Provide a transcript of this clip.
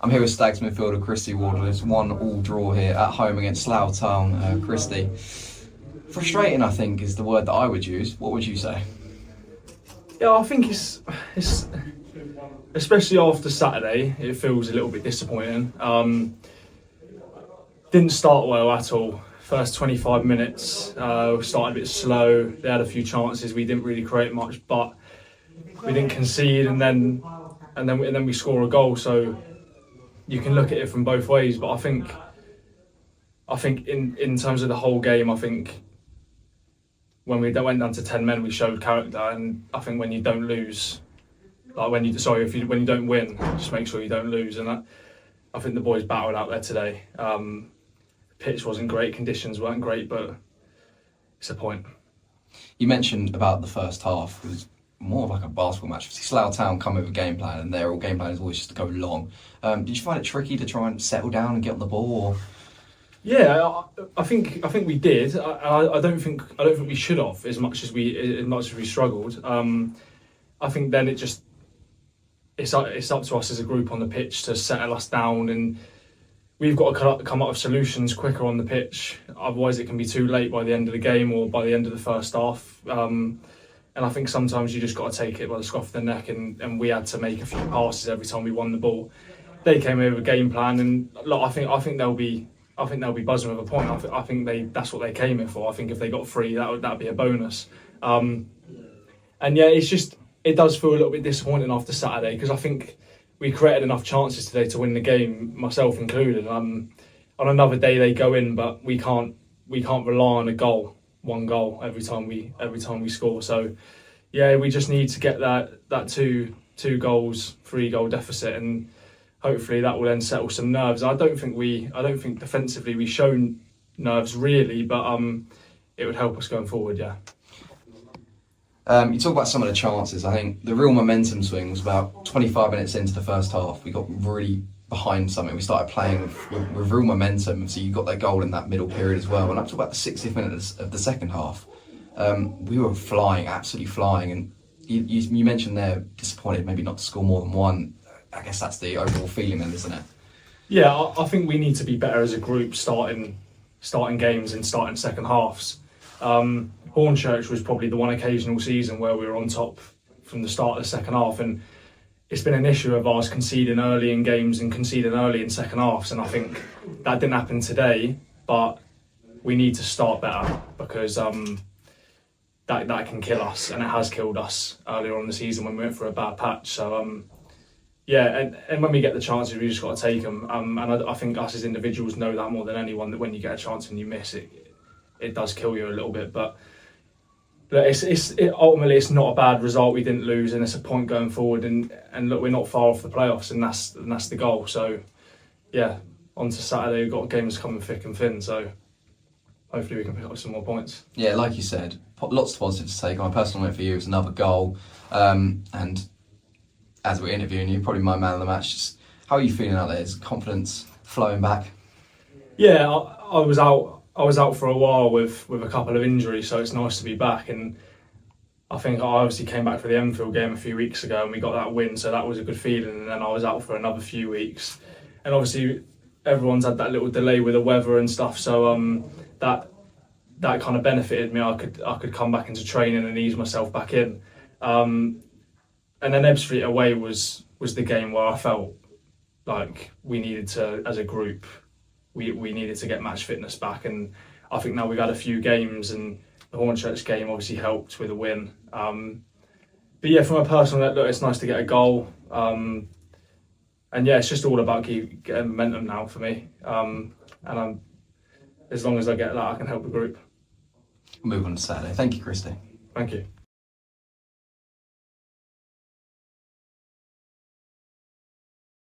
I'm here with Stags midfielder Christie Wardle. It's 1-1 draw here at home against Slough Town. Christie, frustrating I think is the word that I would use. What would you say? Yeah, I think it's especially after Saturday, it feels a little bit disappointing. Didn't start well at all. First 25 minutes, we started a bit slow. They had a few chances. We didn't really create much, but we didn't concede, and then we score a goal. So you can look at it from both ways. But I think in terms of the whole game, I think when we went down to 10 men, we showed character. And I think when you don't lose, like when you don't win, just make sure you don't lose. And I think the boys battled out there today. Pitch wasn't great, conditions weren't great, but it's a point. You mentioned about the first half. It was more of like a basketball match. Slough Town come with a game plan, and their game plan is always just to go long. Did you find it tricky to try and settle down and get on the ball? Or? Yeah, I think we did. I don't think we should have as much as we struggled. I think then it's up to us as a group on the pitch to settle us down, and we've got to come up with solutions quicker on the pitch. Otherwise, it can be too late by the end of the game or by the end of the first half. And I think sometimes you just got to take it by the scruff of the neck, and we had to make a few passes every time we won the ball. They came in with a game plan, and look, I think they'll be buzzing with a point. I think that's what they came in for. I think if they got 3, that'd be a bonus. And yeah, it does feel a little bit disappointing after Saturday, because I think we created enough chances today to win the game, myself included. On another day they go in, but we can't rely on one goal every time we score. So yeah, we just need to get that two goals, 3-goal deficit, and hopefully that will then settle some nerves. I don't think defensively we've shown nerves really, but it would help us going forward. Yeah. You talk about some of the chances. I think the real momentum swing was about 25 minutes into the first half. We got really behind something. We started playing with real momentum. So you got that goal in that middle period as well. And up to about the 60th minute of the second half, we were flying, absolutely flying. And you mentioned there, disappointed maybe not to score more than one. I guess that's the overall feeling then, isn't it? Yeah, I think we need to be better as a group starting games and starting second halves. Hornchurch was probably the one occasional season where we were on top from the start of the second half, and it's been an issue of ours conceding early in games and conceding early in second halves, and I think that didn't happen today, but we need to start better, because that can kill us, and it has killed us earlier on in the season when we went for a bad patch. So yeah, and when we get the chances, we just got to take them, and I think us as individuals know that more than anyone, that when you get a chance and you miss it, it does kill you a little bit. But ultimately it's not a bad result. We didn't lose, and it's a point going forward. And look, we're not far off the playoffs, and that's the goal. So yeah, on to Saturday. We've got games coming thick and thin. So hopefully we can pick up some more points. Yeah, like you said, lots of positives to take. My personal note for you is another goal. And as we're interviewing you, probably my man of the match. Just how are you feeling out there? Is confidence flowing back? Yeah, I was out for a while with a couple of injuries, so it's nice to be back. And I think I obviously came back for the Enfield game a few weeks ago, and we got that win, so that was a good feeling. And then I was out for another few weeks, and obviously everyone's had that little delay with the weather and stuff, so that kind of benefited me. I could come back into training and ease myself back in. And then Ebbsfleet away was the game where I felt like we needed to, as a group, we needed to get match fitness back, and I think now we've had a few games, and the Hornchurch game obviously helped with a win. But yeah, from a personal note, it's nice to get a goal, and yeah, it's just all about getting momentum now for me. And as long as I get that, I can help the group. Move on to Saturday. Thank you, Christie. Thank you.